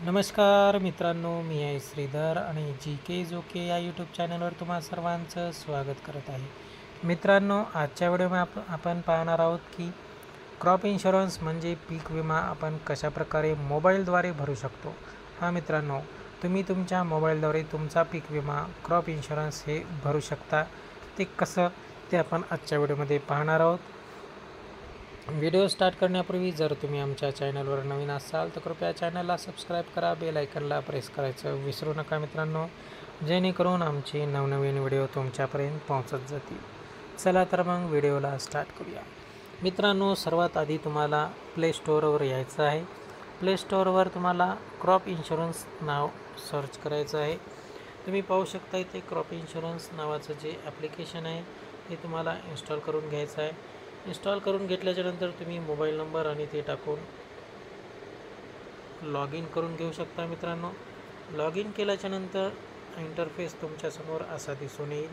नमस्कार मित्रांनो, मी आहे श्रीधर आणि जी के जो के या यूट्यूब चॅनलवर तुम्हा सर्वांचं स्वागत करत आहे. मित्रांनो, आजच्या व्हिडिओमध्ये आपण पाहणार आहोत की क्रॉप इन्शुरन्स म्हणजे पीक विमा आपण कशाप्रकारे मोबाईलद्वारे भरू शकतो. मित्रांनो, तुम्ही तुमच्या मोबाईलद्वारे तुमचा पीक विमा क्रॉप इन्शुरन्स हे भरू शकता. ते कसं ते आपण आजच्या व्हिडिओमध्ये पाहणार आहोत. व्हिडिओ स्टार्ट करण्यापूर्वी जर तुम्ही आमच्या चॅनलवर नवीन असाल तर कृपया चॅनलला सबस्क्राईब करा, बेल आयकनला प्रेस करायचं विसरू नका मित्रांनो, जेणेकरून आमचे नवनवीन व्हिडिओ तुमच्यापर्यंत पोहोचत जातील. चला तर मग व्हिडिओला स्टार्ट करूया. मित्रांनो, सर्वात आधी तुम्हाला प्ले स्टोअरवर यायचं आहे. प्ले स्टोअरवर तुम्हाला क्रॉप इन्शुरन्स नाव सर्च करायचं आहे. तुम्ही पाहू शकता इथे क्रॉप इन्शुरन्स नावाचं जे ॲप्लिकेशन आहे ते तुम्हाला इन्स्टॉल करून घ्यायचं आहे. इन्स्टॉल करून घेतल्याच्यानंतर तुम्ही मोबाईल नंबर आणि ते टाकून लॉग इन करून घेऊ शकता. मित्रांनो, लॉग इन केल्याच्यानंतर इंटरफेस तुमच्यासमोर असा दिसून येईल.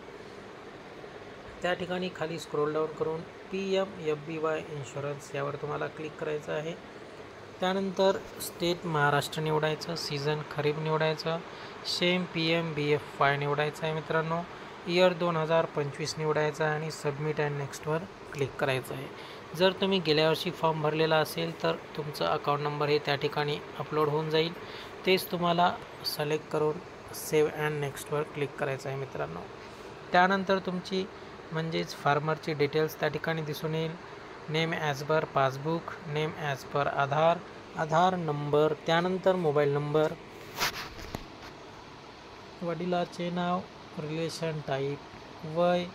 त्या ठिकाणी खाली स्क्रोल डाऊन करून PMFBY इन्शुरन्स यावर तुम्हाला क्लिक करायचं आहे. त्यानंतर स्टेट महाराष्ट्र निवडायचं, सीझन खरीप निवडायचं, सेम PMBFY निवडायचं आहे. मित्रांनो, इयर 2025 निवडायचा आणि सबमिट अँड नेक्स्टवर क्लिक करायचं आहे. जर तुम्ही गेल्या वर्षी फॉर्म भरलेला असेल तर तुमचं अकाउंट नंबर हे त्या ठिकाणी अपलोड होऊन जाईल. तेच तुम्हाला सिलेक्ट करून सेव्ह अँड नेक्स्टवर क्लिक करायचं आहे. मित्रांनो, त्यानंतर तुमची म्हणजेच फार्मरची डिटेल्स त्या ठिकाणी दिसून येईल. Name as per passbook, name as per Aadhaar number, त्यानंतर मोबाईल नंबर, वडिलाचे नाव, रिलेशन टाईप, वय,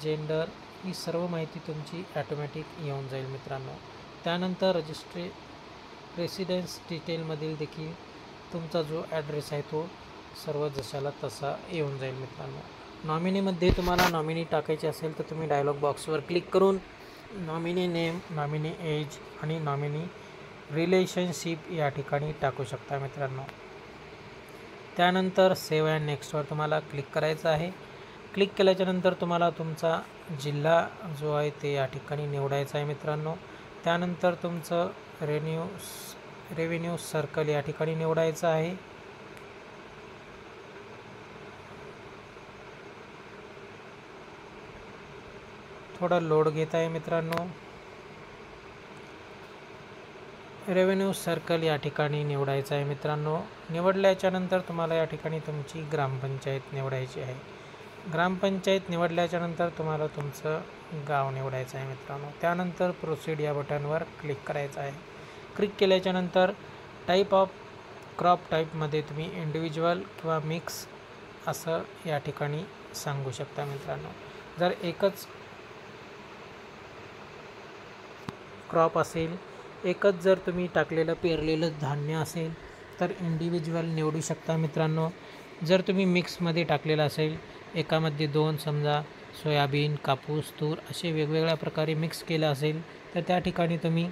जेंडर ही सर्व माहिती तुमची ॲटोमॅटिक येऊन जाईल. मित्रांनो, त्यानंतर रेसिडेन्स डिटेलमधील देखील तुमचा जो ॲड्रेस आहे तो सर्व जशाला तसा येऊन जाईल. मित्रांनो, नॉमिनीमध्ये तुम्हाला नॉमिनी टाकायचे असेल तर तुम्ही डायलॉग बॉक्सवर क्लिक करून नॉमिनी नेम, नॉमिनी एज आणि नॉमिनी रिलेशनशिप या ठिकाणी टाकू शकता. मित्रांनो, त्यानंतर सेव्ह अँड नेक्स्टवर तुम्हाला क्लिक करायचं आहे. क्लिक केल्याच्यानंतर तुम्हाला तुमचा जिल्हा जो आहे ते या ठिकाणी निवडायचा आहे. मित्रांनो, त्यानंतर तुमचं रेव्हेन्यू सर्कल या ठिकाणी निवडायचं आहे. थोडा लोड घेत आहे. मित्रांनो, रेव्हेन्यू सर्कल या ठिकाणी निवडायचं आहे. मित्रांनो, निवडल्याच्यानंतर तुम्हाला या ठिकाणी तुमची ग्रामपंचायत निवडायची आहे. ग्रामपंचायत निवडल्याच्यानंतर तुम्हाला तुमचं गाव निवडायचं आहे. मित्रांनो, त्यानंतर प्रोसीड या बटनवर क्लिक करायचं आहे. क्लिक केल्याच्यानंतर टाईप ऑफ क्रॉप टाईपमध्ये तुम्ही इंडिव्हिज्युअल किंवा मिक्स असं या ठिकाणी सांगू शकता. मित्रांनो, जर एकच क्रॉप असेल, एकच जर तुम्ही टाकलेलं पेरलेलं धान्य असेल तर इंडिव्हिज्युअल निवडू शकता. मित्रांनो, जर तुम्ही मिक्समध्ये टाकलेलं असेल, एकामध्ये दोन समजा सोयाबीन, कापूस, तूर असे वेगवेगळ्या प्रकारे मिक्स केलं असेल तर त्या ठिकाणी तुम्ही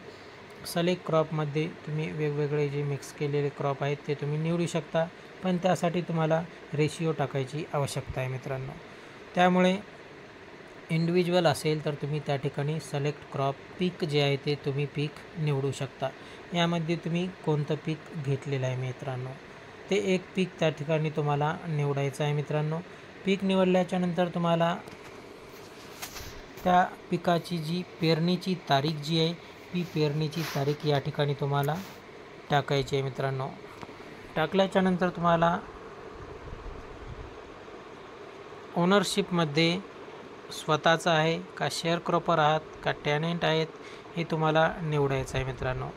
सिलेक्ट क्रॉपमध्ये तुम्ही वेगवेगळे जे मिक्स केलेले क्रॉप आहेत ते तुम्ही निवडू शकता. पण त्यासाठी तुम्हाला रेशिओ टाकायची आवश्यकता आहे. मित्रांनो, त्यामुळे इंडिव्हिज्युअल असेल तर तुम्ही त्या ठिकाणी सिलेक्ट क्रॉप पीक जे आहे ते तुम्ही पीक निवडू शकता. यामध्ये तुम्ही कोणतं पीक घेतलेलं आहे मित्रांनो ते एक पीक त्या ठिकाणी तुम्हाला निवडायचं आहे. मित्रांनो, पीक निवडल्याच्यानंतर तुम्हाला त्या पिकाची जी पेरणीची तारीख जी आहे ती पेरणीची तारीख या ठिकाणी तुम्हाला टाकायची आहे. मित्रांनो, टाकल्याच्यानंतर तुम्हाला ओनरशिपमध्ये स्वतःचं आहे का शेअर क्रॉपर आहात का टॅनेंट आहेत हे तुम्हाला निवडायचं आहे. मित्रांनो,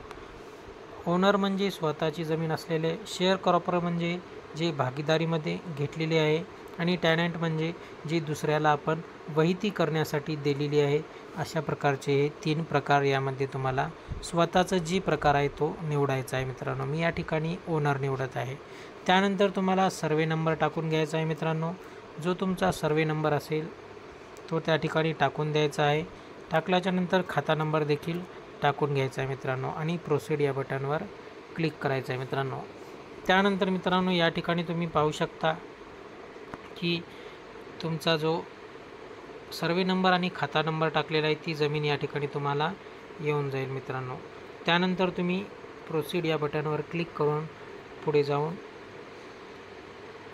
ओनर म्हणजे स्वतःची जमीन असलेले, शेअर क्रॉपर म्हणजे जे भागीदारीमध्ये घेतलेले आहे आणि टॅनेंट म्हणजे जी दुसऱ्याला आपण वहिती करण्यासाठी दिलेली आहे. अशा प्रकारचे हे 3 प्रकार यामध्ये तुम्हाला स्वतःचं जी प्रकार आहे तो निवडायचा आहे. मित्रांनो, मी या ठिकाणी ओनर निवडत आहे. त्यानंतर तुम्हाला सर्वे नंबर टाकून घ्यायचा आहे. मित्रांनो, जो तुमचा सर्वे नंबर असेल तो त्या ठिकाणी टाकून द्यायचा आहे. टाकल्याच्यानंतर खाता नंबर देखील टाकून घ्यायचा आहे. मित्रांनो, आणि प्रोसीड या बटनवर क्लिक करायचं आहे. मित्रांनो, त्यानंतर मित्रांनो या ठिकाणी तुम्ही पाहू शकता की तुमचा जो सर्वे नंबर आणि खाता नंबर टाकलेला आहे ती जमीन या ठिकाणी तुम्हाला येऊन जाईल. मित्रांनो, त्यानंतर तुम्ही प्रोसीड या बटनवर क्लिक करून पुढे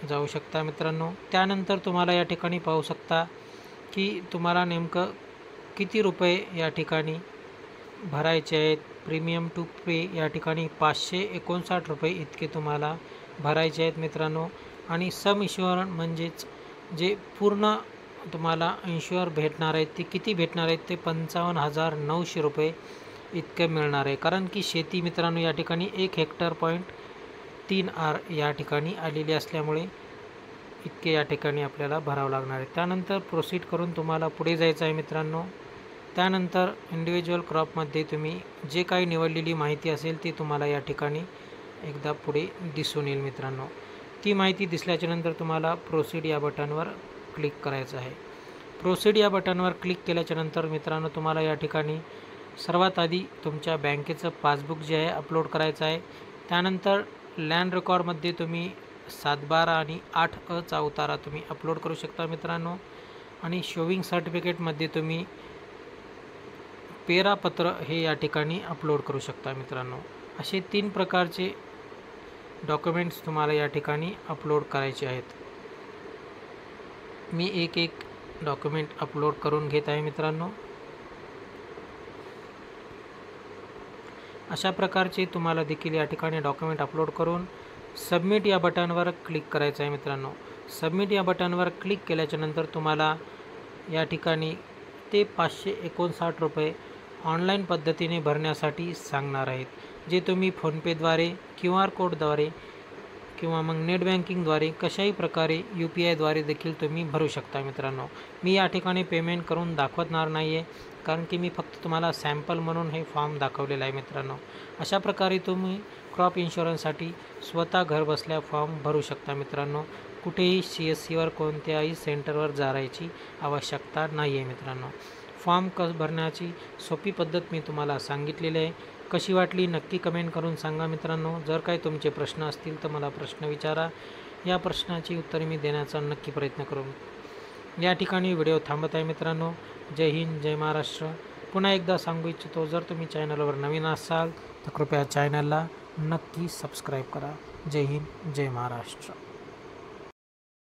जाऊ शकता मित्रांनो। त्यानंतर तुम्हाला या ठिकाणी पाहू शकता की तुम्हाला नेमकं किती रुपये या ठिकाणी भरायचे आहेत। प्रीमियम टू पे या ठिकाणी 559 रुपये इतके तुम्हाला भरायचे आहेत मित्रांनो। आणि सम इन्शुअर म्हणजेच जे पूर्ण तुम्हाला इन्शुअर भेटणार आहेत ते किती भेटणार आहेत ते 55,900 रुपये इतके मिळणार आहे। कारण की शेती मित्रांनो या ठिकाणी 1 हेक्टर .3R या ठिकाणी आलेली असल्यामुळे इतके या ठिकाणी आपल्याला भरावं लागणार आहे। त्यानंतर प्रोसीड करून तुम्हाला पुढे जायचं आहे मित्रांनो। त्यानंतर इंडिव्हिज्युअल क्रॉपमध्ये तुम्ही जे काही निवडलेली माहिती असेल ती तुम्हाला या ठिकाणी एकदा पुढे दिसून येईल मित्रांनो। ती माहिती दिसल्याच्यानंतर तुम्हाला प्रोसीड या बटनवर क्लिक करायचं आहे। प्रोसीड या बटनवर क्लिक केल्याच्यानंतर मित्रांनो तुम्हाला या ठिकाणी सर्वात आधी तुमच्या बँकेचं पासबुक जे आहे अपलोड करायचं आहे। त्यानंतर लँड रेकॉर्डमध्ये तुम्ही 7/12 आणि 8A चा उतारा तुम्ही अपलोड करू शकता मित्रांनो। आणि शोविंग सर्टिफिकेटमध्ये तुम्ही पेरापत्र हे या ठिकाणी अपलोड करू शकता मित्रांनो। असे 3 प्रकारचे डॉक्युमेंट्स तुम्हाला या ठिकाणी अपलोड करायचे आहेत। मी एक डॉक्युमेंट अपलोड करून घेत आहे मित्रांनो। अशा प्रकारचे तुम्हाला देखील या ठिकाणी डॉक्युमेंट अपलोड करून सबमिट या बटनवर क्लिक करायचं आहे मित्रांनो। सबमिट या बटनवर क्लिक केल्याच्यानंतर तुम्हाला या ठिकाणी ते 559 रुपये ऑनलाईन पद्धतीने भरण्यासाठी सांगणार आहेत, जे तुम्ही फोनपेद्वारे QR कोडद्वारे किंवा मग नेट बँकिंगद्वारे कशाही प्रकारे UPIद्वारे देखील तुम्ही भरू शकता मित्रांनो। मी या ठिकाणी पेमेंट करून दाखवणार नाही आहे, कारण की मी फक्त तुम्हाला सॅम्पल म्हणून हे फॉर्म दाखवलेला आहे मित्रांनो। अशा प्रकारे तुम्ही क्रॉप इन्शुरन्ससाठी स्वतः घर बसल्या फॉर्म भरू शकता मित्रांनो। कुठेही CSCवर कोणत्याही सेंटरवर जायची आवश्यकता नाही आहे मित्रांनो। फॉर्म भरण्याची सोपी पद्धत मी तुम्हाला सांगितलेली आहे। कशी वाटली नक्की कमेंट करून सांगा मित्रांनो। जर काही तुमचे प्रश्न असतील तर मला प्रश्न विचारा, या प्रश्नाची उत्तरे मी देण्याचा नक्की प्रयत्न करू। या ठिकाणी व्हिडिओ थांबत आहे मित्रांनो। जय हिंद, जय महाराष्ट्र। पुन्हा एकदा सांगू इच्छितो, जर तुम्ही चॅनलवर नवीन असाल तर कृपया चॅनलला नक्की सबस्क्राईब करा। जय हिंद, जय महाराष्ट्र।